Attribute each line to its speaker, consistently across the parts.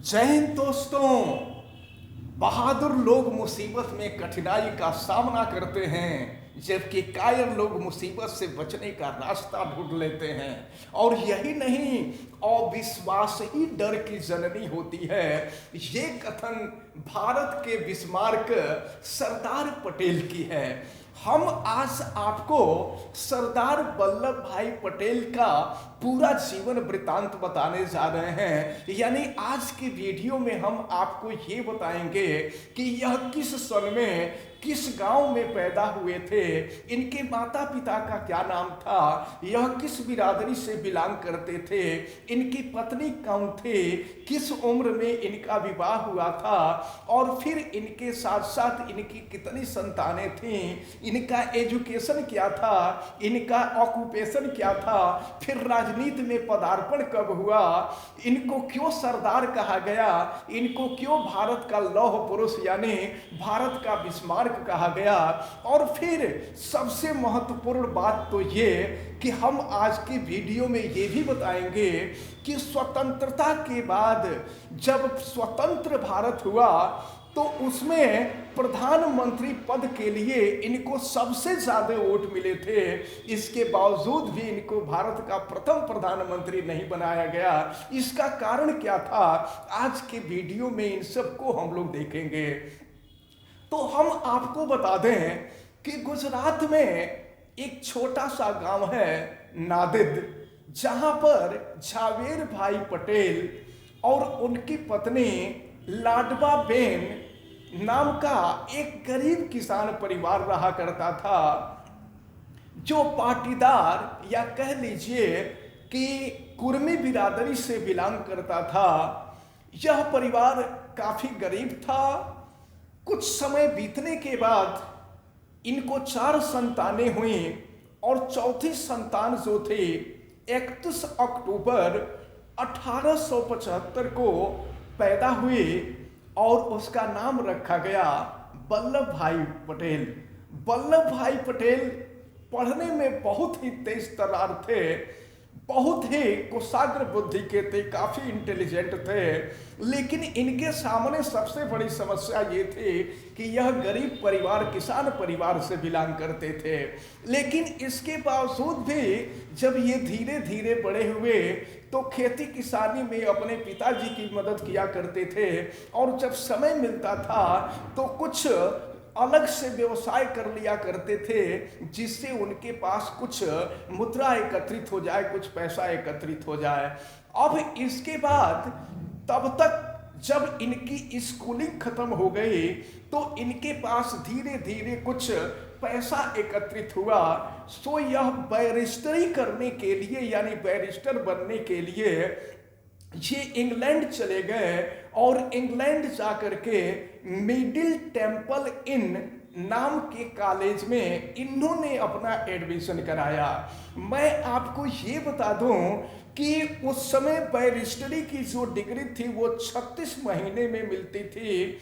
Speaker 1: जय हिंद दोस्तों। बहादुर लोग मुसीबत में कठिनाई का सामना करते हैं, जबकि कायर लोग मुसीबत से बचने का रास्ता ढूंढ लेते हैं। और यही नहीं, अविश्वास ही डर की जननी होती है। ये कथन भारत के बिस्मार्क सरदार पटेल की है। हम आज आपको सरदार वल्लभ भाई पटेल का पूरा जीवन वृतांत बताने जा रहे हैं। यानी आज के वीडियो में हम आपको ये बताएंगे कि यह किस सन में किस गांव में पैदा हुए थे, इनके माता पिता का क्या नाम था, यह किस बिरादरी से बिलोंग करते थे, इनकी पत्नी कौन थे, किस उम्र में इनका विवाह हुआ था, और फिर इनके साथ साथ इनकी कितनी संतानें थीं, इनका एजुकेशन क्या था, इनका ऑक्यूपेशन क्या था, फिर राजनीति में पदार्पण कब हुआ, इनको क्यों सरदार कहा गया, इनको क्यों भारत का लौह पुरुष यानी भारत का बिस्मार्क कहा गया। और फिर सबसे महत्वपूर्ण बात तो ये कि हम आज की वीडियो में ये भी बताएंगे कि स्वतंत्रता के बाद जब स्वतंत्र भारत हुआ तो उसमें प्रधानमंत्री पद के लिए इनको सबसे ज्यादा वोट मिले थे। इसके बावजूद भी इनको भारत का प्रथम प्रधानमंत्री नहीं बनाया गया। इसका कारण क्या था, आज के वीडियो में इन सबको हम लोग देखेंगे। तो हम आपको बता दें कि गुजरात में एक छोटा सा गांव है नादिद, जहां पर झावेर भाई पटेल और उनकी पत्नी लाडवा बेन नाम का एक गरीब किसान परिवार रहा करता था, जो पाटीदार या कह लीजिए कि कुर्मी बिरादरी से बिलोंग करता था। यह परिवार काफी गरीब था। कुछ समय बीतने के बाद इनको 4 संतानें हुई और चौथी संतान जो थी 31 अक्टूबर 1875 को पैदा हुई और उसका नाम रखा गया वल्लभ भाई पटेल। वल्लभ भाई पटेल पढ़ने में बहुत ही तेज तर्रार थे, बहुत ही कुशाग्र बुद्धि के थे, काफी इंटेलिजेंट थे। लेकिन इनके सामने सबसे बड़ी समस्या ये थी कि यह गरीब परिवार, किसान परिवार से बिलोंग करते थे। लेकिन इसके बावजूद भी जब ये धीरे धीरे बड़े हुए तो खेती किसानी में अपने पिताजी की मदद किया करते थे, और जब समय मिलता था तो कुछ अलग से व्यवसाय कर लिया करते थे, जिससे उनके पास कुछ मुद्रा एकत्रित हो जाए, कुछ पैसा एकत्रित हो जाए। अब इसके बाद तब तक जब इनकी स्कूलिंग खत्म हो गई तो इनके पास धीरे धीरे कुछ पैसा एकत्रित हुआ। सो यह बैरिस्टरी करने के लिए यानी बैरिस्टर बनने के लिए ये इंग्लैंड चले गए, और इंग्लैंड जाकर के मिडिल टेम्पल इन नाम के कॉलेज में इन्होंने अपना एडमिशन कराया। मैं आपको ये बता दूं कि उस समय बैरिस्टरी की जो डिग्री थी वो 36 महीने में मिलती थी,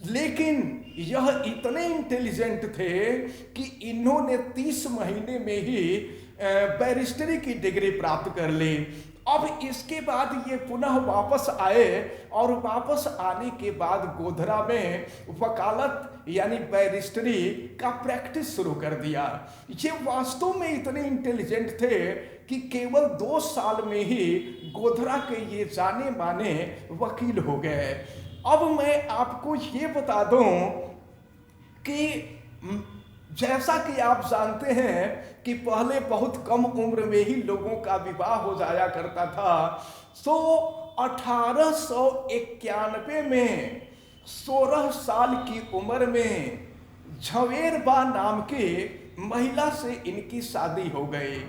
Speaker 1: लेकिन यह इतने इंटेलिजेंट थे कि इन्होंने 30 महीने में ही बैरिस्टरी की डिग्री प्राप्त कर ली। अब इसके बाद ये पुनः वापस आए, और वापस आने के बाद गोधरा में वकालत यानी बैरिस्टरी का प्रैक्टिस शुरू कर दिया। ये वास्तव में इतने इंटेलिजेंट थे कि केवल 2 साल में ही गोधरा के ये जाने माने वकील हो गए। अब मैं आपको ये बता दूं कि जैसा कि आप जानते हैं कि पहले बहुत कम उम्र में ही लोगों का विवाह हो जाया करता था। तो 1891 में 16 साल की उम्र में झवेरबा नाम की महिला से इनकी शादी हो गई।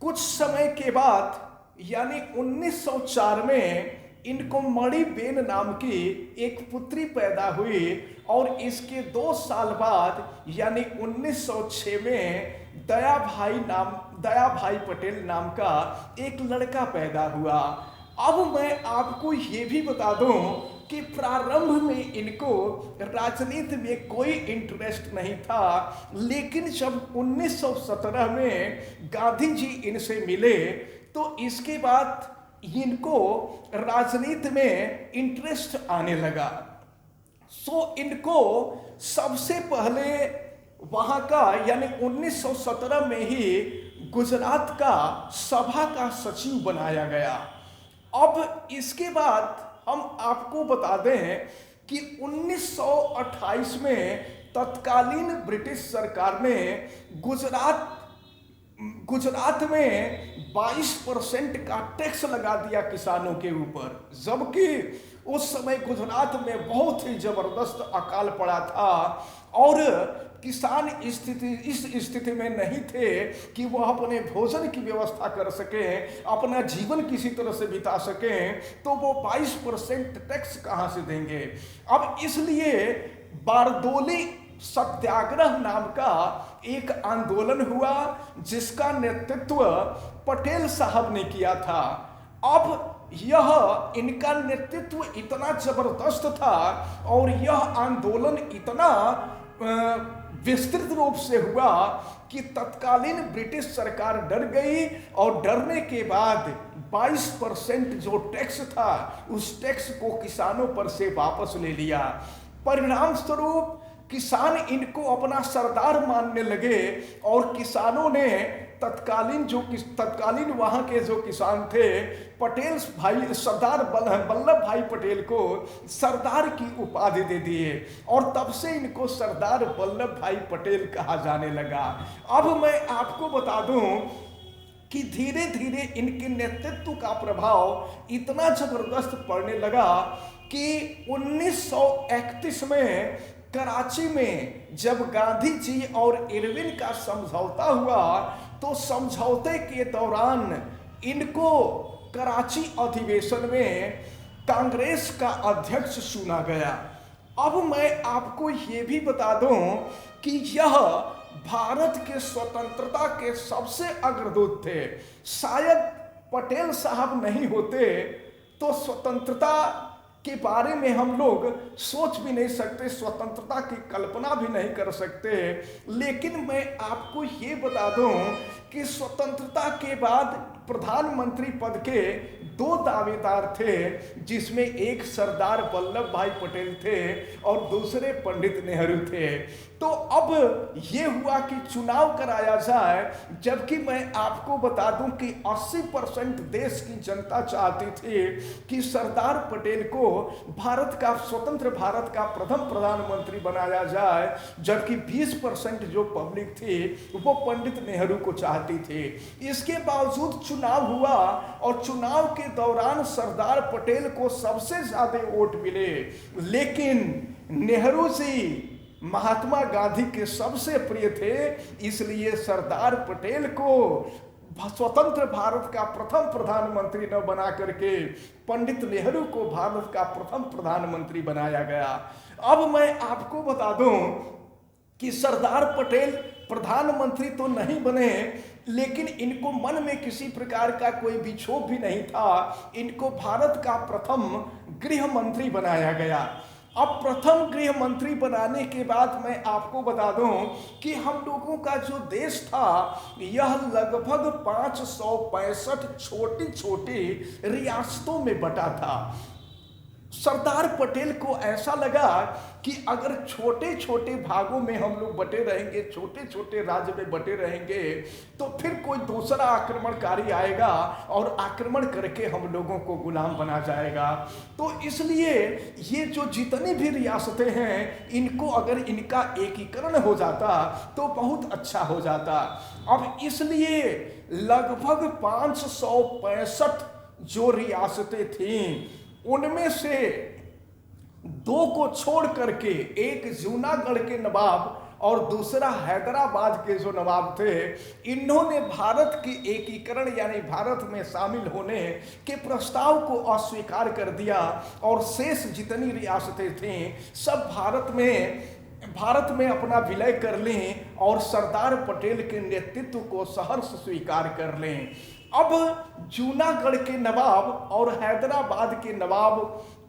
Speaker 1: कुछ समय के बाद यानी 1904 में इनको मणिबेन नाम की एक पुत्री पैदा हुई, और इसके 2 साल बाद यानी 1906 में दया भाई पटेल नाम का एक लड़का पैदा हुआ। अब मैं आपको ये भी बता दूं कि प्रारंभ में इनको राजनीति में कोई इंटरेस्ट नहीं था, लेकिन जब 1917 में गांधी जी इनसे मिले तो इसके बाद इनको राजनीति में इंटरेस्ट आने लगा। सो इनको सबसे पहले वहां का यानी 1917 में ही गुजरात का सभा का सचिव बनाया गया। अब इसके बाद हम आपको बता दें कि 1928 में तत्कालीन ब्रिटिश सरकार ने गुजरात में 22% का टैक्स लगा दिया किसानों के ऊपर, जबकि उस समय गुजरात में बहुत ही जबरदस्त अकाल पड़ा था और किसान इस स्थिति में नहीं थे कि वह अपने भोजन की व्यवस्था कर सकें, अपना जीवन किसी तरह से बिता सकें, तो वो 22% टैक्स कहाँ से देंगे। अब इसलिए बारदोली सत्याग्रह नाम का एक आंदोलन हुआ जिसका नेतृत्व पटेल साहब ने किया था। अब यह इनका नेतृत्व इतना जबरदस्त था और यह आंदोलन इतना विस्तृत रूप से हुआ कि तत्कालीन ब्रिटिश सरकार डर गई और डरने के बाद 22% जो टैक्स था उस टैक्स को किसानों पर से वापस ले लिया। परिणाम स्वरूप किसान इनको अपना सरदार मानने लगे और किसानों ने तत्कालीन वहां के जो किसान थे पटेल भाई सरदार वल्लभ भाई पटेल को सरदार की उपाधि दे दिए और तब से इनको सरदार वल्लभ भाई पटेल कहा जाने लगा। अब मैं आपको बता दूं कि धीरे धीरे इनके नेतृत्व का प्रभाव इतना जबरदस्त पड़ने लगा कि 1931 में कराची में जब गांधी जी और इरविन का समझौता हुआ तो समझौते के दौरान इनको कराची अधिवेशन में कांग्रेस का अध्यक्ष चुना गया। अब मैं आपको ये भी बता दूं कि यह भारत के स्वतंत्रता के सबसे अग्रदूत थे। शायद पटेल साहब नहीं होते तो स्वतंत्रता के बारे में हम लोग सोच भी नहीं सकते, स्वतंत्रता की कल्पना भी नहीं कर सकते। लेकिन मैं आपको ये बता दूं कि स्वतंत्रता के बाद प्रधानमंत्री पद के 2 दावेदार थे, जिसमें एक सरदार वल्लभ भाई पटेल थे और दूसरे पंडित नेहरू थे। तो अब ये हुआ कि चुनाव कराया जाए, जबकि मैं आपको बता दूं कि 80% देश की जनता चाहती थी कि सरदार पटेल को स्वतंत्र भारत का प्रथम प्रधानमंत्री बनाया जाए, जबकि 20% जो पब्लिक थी वो पंडित नेहरू को चाहती थी। इसके बावजूद चुनाव हुआ और चुनाव के दौरान सरदार पटेल को सबसे ज्यादा वोट मिले, लेकिन नेहरू जी महात्मा गांधी के सबसे प्रिय थे, इसलिए सरदार पटेल को स्वतंत्र भारत का प्रथम प्रधानमंत्री न बना करके पंडित नेहरू को भारत का प्रथम प्रधानमंत्री बनाया गया। अब मैं आपको बता दूं कि सरदार पटेल प्रधानमंत्री तो नहीं बने, लेकिन इनको मन में किसी प्रकार का कोई भी क्षोभ भी नहीं था। इनको भारत का प्रथम गृह मंत्री बनाया गया। अब प्रथम गृह मंत्री बनाने के बाद मैं आपको बता दूं कि हम लोगों का जो देश था यह लगभग 565 छोटी छोटी रियासतों में बटा था। सरदार पटेल को ऐसा लगा कि अगर छोटे छोटे भागों में हम लोग बटे रहेंगे, छोटे छोटे राज्य में बटे रहेंगे, तो फिर कोई दूसरा आक्रमणकारी आएगा और आक्रमण करके हम लोगों को गुलाम बना जाएगा। तो इसलिए ये जो जितनी भी रियासतें हैं इनको अगर इनका एकीकरण हो जाता तो बहुत अच्छा हो जाता। अब इसलिए लगभग 565 जो रियासतें थीं उनमें से 2 को छोड़ करके, एक जूनागढ़ के नवाब और दूसरा हैदराबाद के जो नवाब थे, इन्होंने भारत की एकीकरण यानी भारत में शामिल होने के प्रस्ताव को अस्वीकार कर दिया और शेष जितनी रियासतें थीं सब भारत में अपना विलय कर लें और सरदार पटेल के नेतृत्व को सहर्ष स्वीकार कर लें। अब जूनागढ़ के नवाब और हैदराबाद के नवाब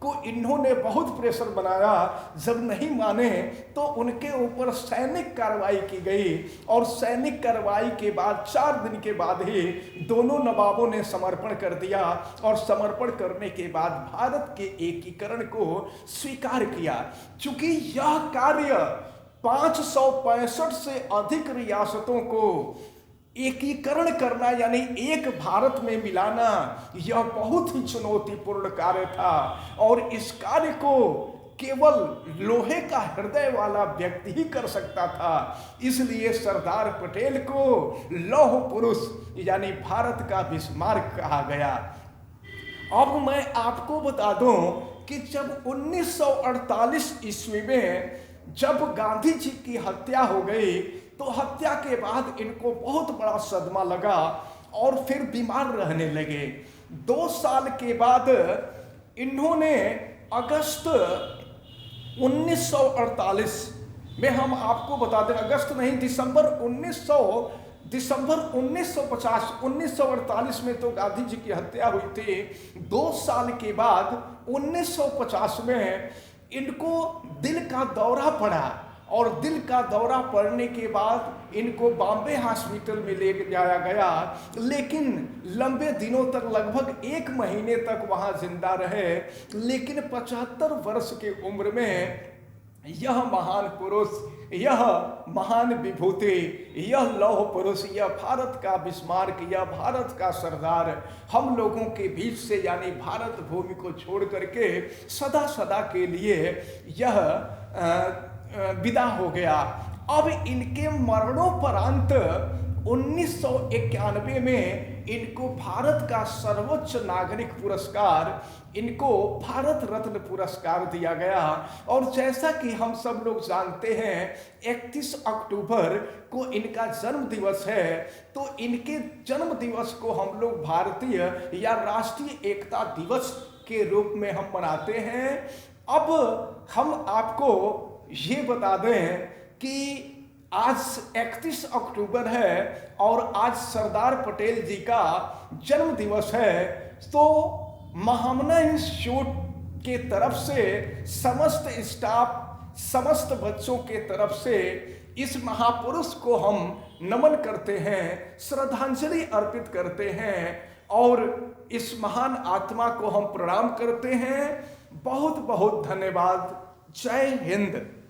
Speaker 1: को इन्होंने बहुत प्रेशर बनाया। जब नहीं माने तो उनके ऊपर सैनिक कार्रवाई की गई और सैनिक कार्रवाई के बाद 4 दिन के बाद ही दोनों नवाबों ने समर्पण कर दिया और समर्पण करने के बाद भारत के एकीकरण को स्वीकार किया। चूंकि यह कार्य 565 से अधिक रियासतों को एकीकरण करना यानी एक भारत में मिलाना, यह बहुत ही चुनौतीपूर्ण कार्य था और इस कार्य को केवल लोहे का हृदय वाला व्यक्ति ही कर सकता था। इसलिए सरदार पटेल को लौह पुरुष यानी भारत का बिस्मार्क कहा गया। अब मैं आपको बता दूं कि जब 1948 ईस्वी में जब गांधी जी की हत्या हो गई तो हत्या के बाद इनको बहुत बड़ा सदमा लगा और फिर बीमार रहने लगे। 2 साल के बाद इन्होंने अगस्त 1948 में, हम आपको बता दें अगस्त नहीं दिसंबर 1950 1948 में तो गांधी जी की हत्या हुई थी। 2 साल के बाद 1950 में इनको दिल का दौरा पड़ा और दिल का दौरा पड़ने के बाद इनको बॉम्बे हॉस्पिटल में ले जाया गया, लेकिन लंबे दिनों तक लगभग 1 महीने तक वहां जिंदा रहे। लेकिन 75 वर्ष की उम्र में यह महान पुरुष, यह महान विभूति, यह लौह पुरुष, यह भारत का बिस्मार्क, यह भारत का सरदार हम लोगों के बीच से यानी भारत भूमि को छोड़ करके सदा सदा के लिए यह विदा हो गया। अब इनके मरणोपरांत 1991 में इनको भारत का सर्वोच्च नागरिक पुरस्कार, इनको भारत रत्न पुरस्कार दिया गया। और जैसा कि हम सब लोग जानते हैं 31 अक्टूबर को इनका जन्म दिवस है, तो इनके जन्म दिवस को हम लोग भारतीय या राष्ट्रीय एकता दिवस के रूप में हम मनाते हैं। अब हम आपको ये बता दें कि आज 31 अक्टूबर है और आज सरदार पटेल जी का जन्म दिवस है। तो महामना इंस्टीट्यूट के तरफ से समस्त स्टाफ, समस्त बच्चों के तरफ से इस महापुरुष को हम नमन करते हैं, श्रद्धांजलि अर्पित करते हैं और इस महान आत्मा को हम प्रणाम करते हैं। बहुत बहुत धन्यवाद। जय हिंद।